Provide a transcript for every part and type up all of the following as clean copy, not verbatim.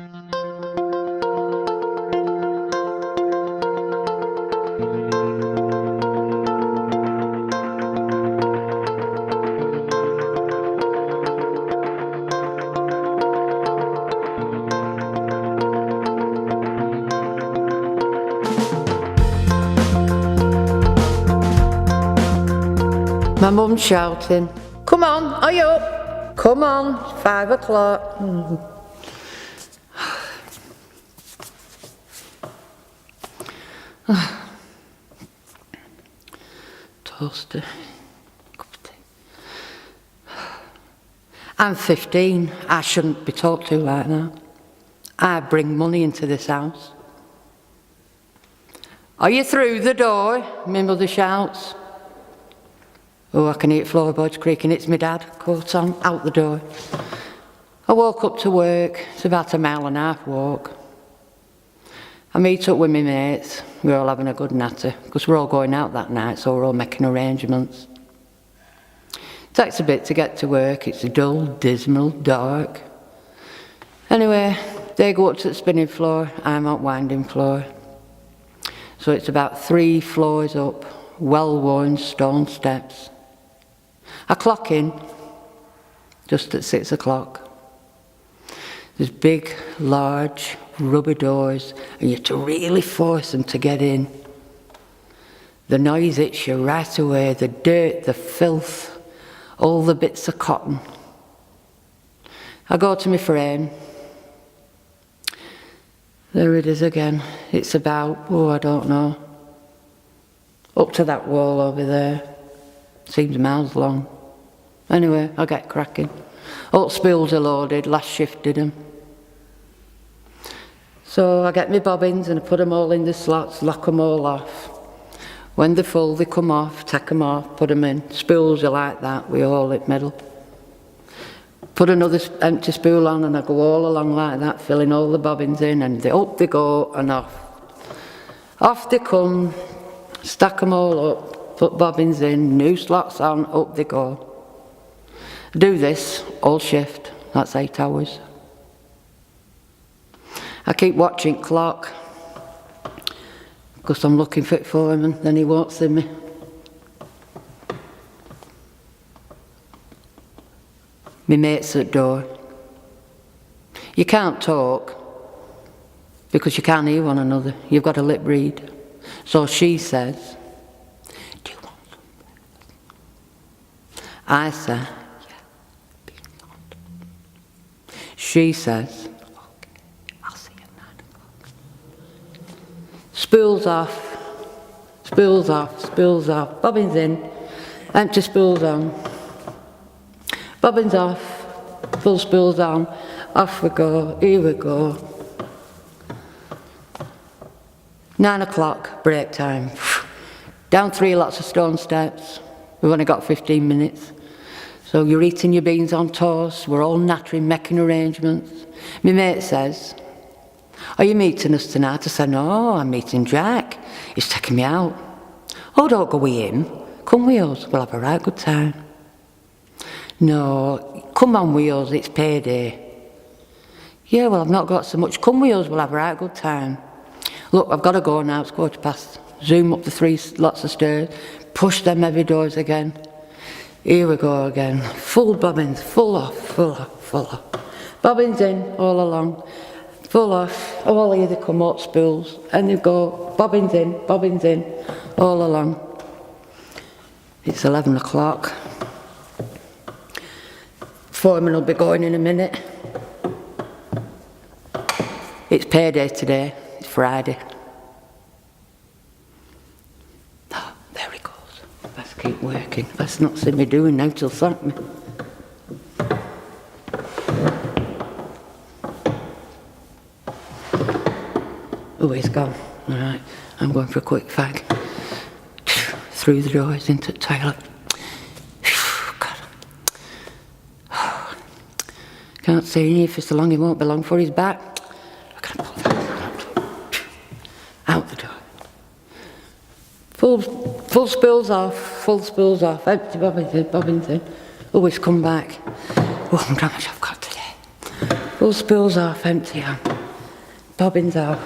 My mum's shouting, "Come on, are you up? Come on, it's 5 o'clock. Toaster, cup of tea. I'm 15, I shouldn't be talked to like that. I bring money into this house. Are you through the door? My mother shouts. Oh, I can hear floorboards creaking. It's my dad, coat on, out the door. I walk up to work. It's about a 1.5 mile walk. I meet up with my mates. We're all having a good natter because we're all going out that night, so we're all making arrangements. It takes a bit to get to work. It's dull, dismal, dark. Anyway, they go up to the spinning floor. I'm on winding floor. So it's about 3 floors up, well-worn stone steps. I clock in just at 6 o'clock. There's big, large, rubber doors, and you have to really force them to get in. The noise hits you right away, the dirt, the filth, all the bits of cotton. I go to my frame. There it is again. It's about, I don't know, up to that wall over there. Seems miles long. Anyway, I get cracking. All spools are loaded, last shift did them. So I get my bobbins and I put them all in the slots, lock them all off. When they're full, they come off, take them off, put them in. Spools are like that, we all at middle. Put another empty spool on and I go all along like that, filling all the bobbins in, and up they go and off. Off they come, stack them all up, put bobbins in, new slots on, up they go. Do this all shift, that's 8 hours. I keep watching clock because I'm looking for it for him and then he won't see me. My mate's at the door. You can't talk because you can't hear one another. You've got a lip read. So she says, "Do you want some breakfast?" I say, "Yeah." She says, "Okay, I'll see you at 9 o'clock." Spools off, spools off, spools off. Bobbins in, empty spools on. Bobbins off, full spools on. Off we go, here we go. 9 o'clock, break time. Down 3 lots of stone steps. We've only got 15 minutes. So you're eating your beans on toast, we're all nattering, making arrangements. My mate says, "Are you meeting us tonight?" I said, "No, I'm meeting Jack. He's taking me out." "Oh, don't go with him. Come with us, we'll have a right good time." "No, come on with us, it's payday." "Yeah, well, I've not got so much. Come with us, we'll have a right good time." "Look, I've got to go now, it's 1:15. Zoom up the 3 lots of stairs, push them heavy doors again. Here we go again. Full bobbins, full off, full off, full off. Bobbins in, all along. Full off. All here they come up, spools. And they go, bobbins in, all along. It's 11 o'clock. Foreman will be going in a minute. It's payday today. It's Friday. There he goes. Let's keep working. Let's not see me doing now till sack me. Oh, he's gone. All right, I'm going for a quick fag. Through the doors into the toilet. Can't see any for so long he won't be long for his back. I'm going to pull that out the door. Full spools off, empty bobbins in. Oh, he's come back. Oh, how much I've got today. Full spools off, empty on. Bobbins out.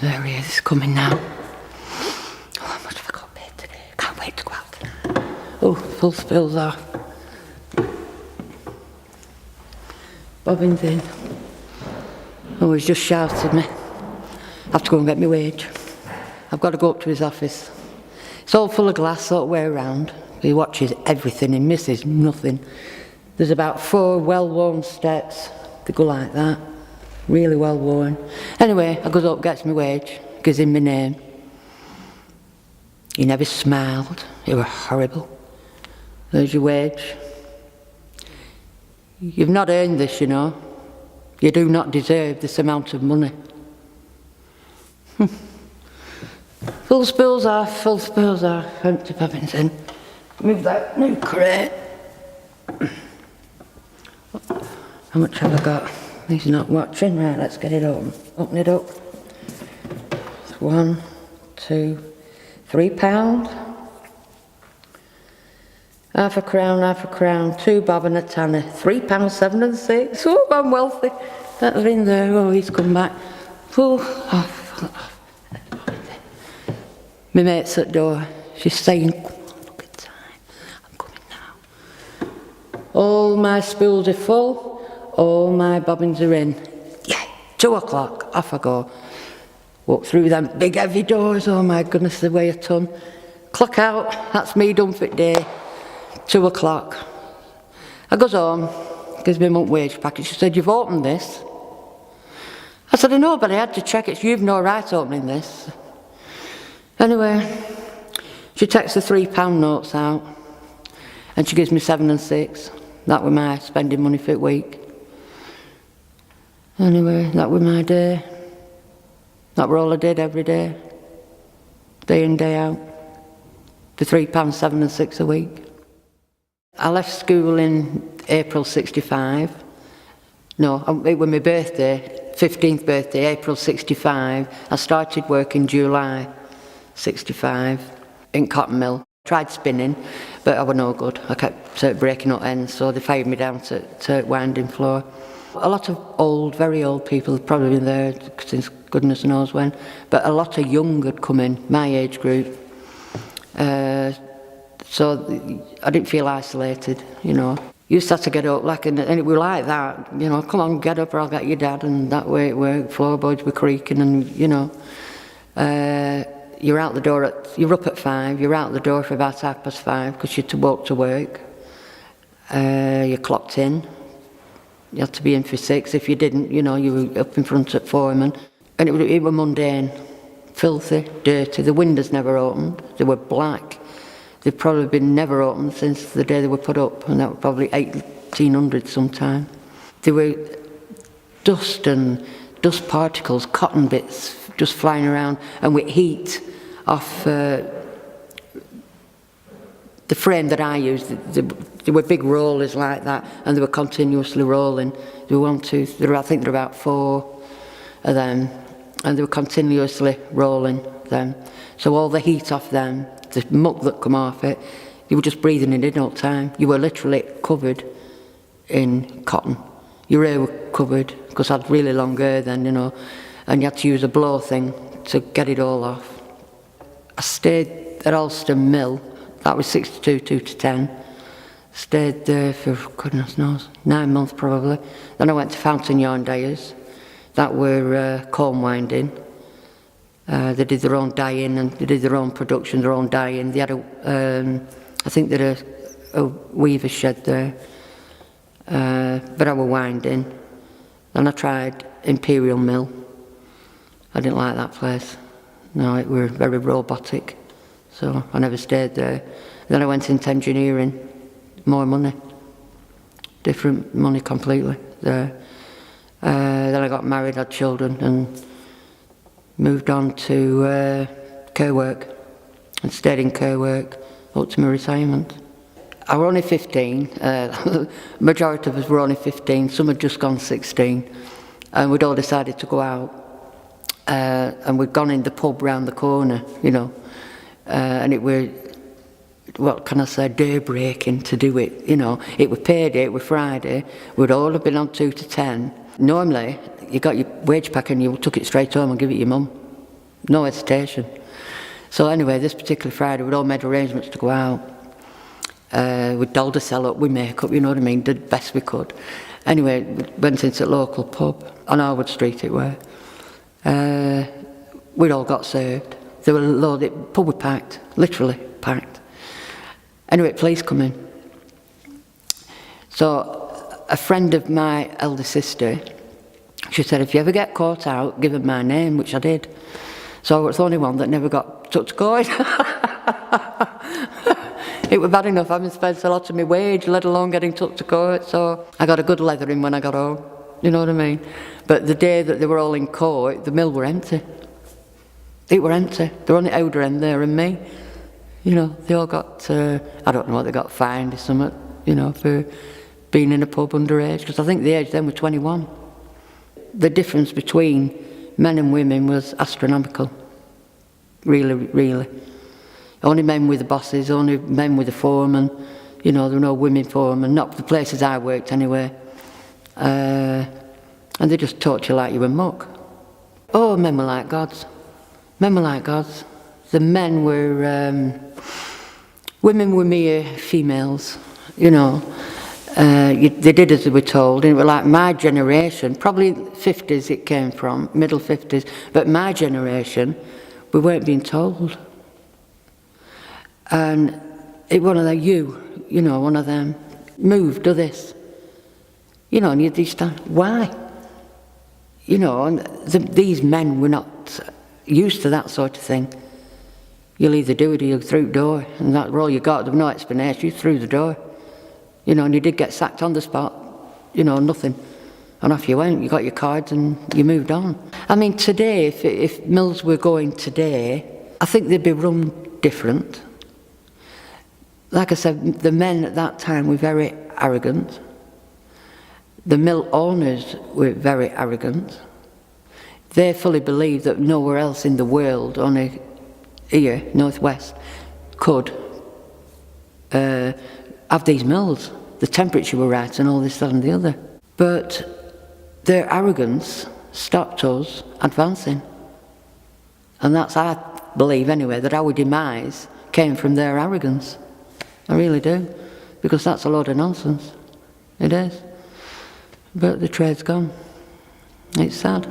There he is, he's coming now. Oh, how much have I got paid today? Can't wait to go out tonight. Oh, full spills off. Bobbins in. Oh, he's just shouted me. I have to go and get my wage. I've got to go up to his office. It's all full of glass all the way around. He watches everything, he misses nothing. There's about 4 well-worn steps. They go like that. Really well-worn. Anyway, I goes up, gets my wage, gives him my name. He never smiled. He were horrible. There's your wage. You've not earned this, you know. You do not deserve this amount of money. Full spills off, full spills off. Empty Bobbins in. Move that new crate. How much have I got? He's not watching. Right, let's get it open. Open it up. 1, 2, £3. Half a crown, 2 bob and a tanner. £3, 7 and 6. Oh, I'm wealthy. That's in there. Oh, he's come back. Full off. My mate's at the door. She's saying, come on, look at time. I'm coming now. All my spools are full. All my bobbins are in. Yeah, 2 o'clock. Off I go. Walk through them big heavy doors. Oh my goodness, they weigh a ton. Clock out. That's me done for the day. 2 o'clock. I goes home. Gives me my wage packet. She said, you've opened this. I said, I know, but I had to check it. You've no right opening this. Anyway, she takes the £3 notes out and she gives me 7 and 6. That was my spending money for the week. Anyway, that was my day. That was all I did every day. Day in, day out. For £3, 7 and 6 a week. I left school in April 65. No, it was my birthday, 15th birthday, April 65. I started work in July 65 in cotton mill. Tried spinning, but I was no good. I kept breaking up ends, so they fired me down to winding floor. A lot of old, very old people have probably been there since goodness knows when, but a lot of young had come in, my age group. So I didn't feel isolated, you know. You used to have to get up, and it was like that, you know, come on, get up or I'll get your dad, and that way it worked. Floorboards were creaking and, you know. You're out the door you're up at 5, you're out the door for about 5:30 because you had to walk to work. You clocked in. You had to be in for 6. If you didn't, you know, you were up in front at foreman. And it was mundane, filthy, dirty. The windows never opened. They were black. They've probably been never opened since the day they were put up, and that was probably 1800 sometime. There were dust and dust particles, cotton bits just flying around, and with heat off the frame that I used. There were big rollers like that, and they were continuously rolling. There were 1, 2, 3, I think there were about 4 of them, and they were continuously rolling them. So all the heat off them, the muck that come off it, you were just breathing it in all the time. You were literally covered in cotton. Your hair was covered, because I had really long hair then, you know, and you had to use a blow thing to get it all off. I stayed at Alston Mill. That was 62, 2 to 10. Stayed there for, goodness knows, 9 months probably. Then I went to Fountain Yarn Dyers. That were comb winding. They did their own dyeing and they did their own production, their own dyeing. They had I think they had a weaver's shed there. But I was winding. Then I tried Imperial Mill. I didn't like that place. No, it were very robotic. So I never stayed there. Then I went into engineering, more money, different money completely there. Then I got married, had children, and moved on to care work, and stayed in care work up to my retirement. I was only 15. Majority of us were only 15. Some had just gone 16, and we'd all decided to go out. And we'd gone in the pub round the corner, you know. And it were what can I say, day breaking to do it, you know. It was payday, it was Friday, we'd all have been on 2 to 10. Normally, you got your wage pack and you took it straight home and give it your mum. No hesitation. So anyway, this particular Friday, we'd all made arrangements to go out. We'd dolled a cell up with makeup, you know what I mean, did the best we could. Anyway, we went into a local pub, on Harwood Street it were. We'd all got served. They were loaded, pub was packed, literally packed. Anyway, police come in. So a friend of my elder sister, she said, if you ever get caught out, give them my name, which I did. So I was the only one that never got took to court. It was bad enough having spent a lot of my wage, let alone getting took to court. So I got a good leathering when I got home, you know what I mean? But the day that they were all in court, the mill were empty. It were empty. There were only older end there and me. You know, they all got, I don't know what they got, fined or something, you know, for being in a pub underage, because I think the age then was 21. The difference between men and women was astronomical. Really, really. Only men with the bosses, only men with the foreman. You know, there were no women foremen, not the places I worked anyway. And they just taught you like you were muck. Oh, men were like gods. Men were like gods. The men were, women were mere females, you know. They did as they were told, and it was like my generation, probably 50s it came from, middle 50s, but my generation, we weren't being told. And it one of them, you know, one of them, move, do this. You know, and you'd stand, why? You know, and these men were not used to that sort of thing. You'll either do it or you're through the door, and that's all you got. There was no explanation, you through the door. You know, and you did get sacked on the spot, you know, nothing. And off you went, you got your cards and you moved on. I mean, today, if mills were going today, I think they'd be run different. Like I said, the men at that time were very arrogant. The mill owners were very arrogant. They fully believed that nowhere else in the world, only here, northwest, could have these mills. The temperature were right and all this, that and the other. But their arrogance stopped us advancing. And that's, I believe anyway, that our demise came from their arrogance. I really do. Because that's a load of nonsense. It is. But the trade's gone. It's sad.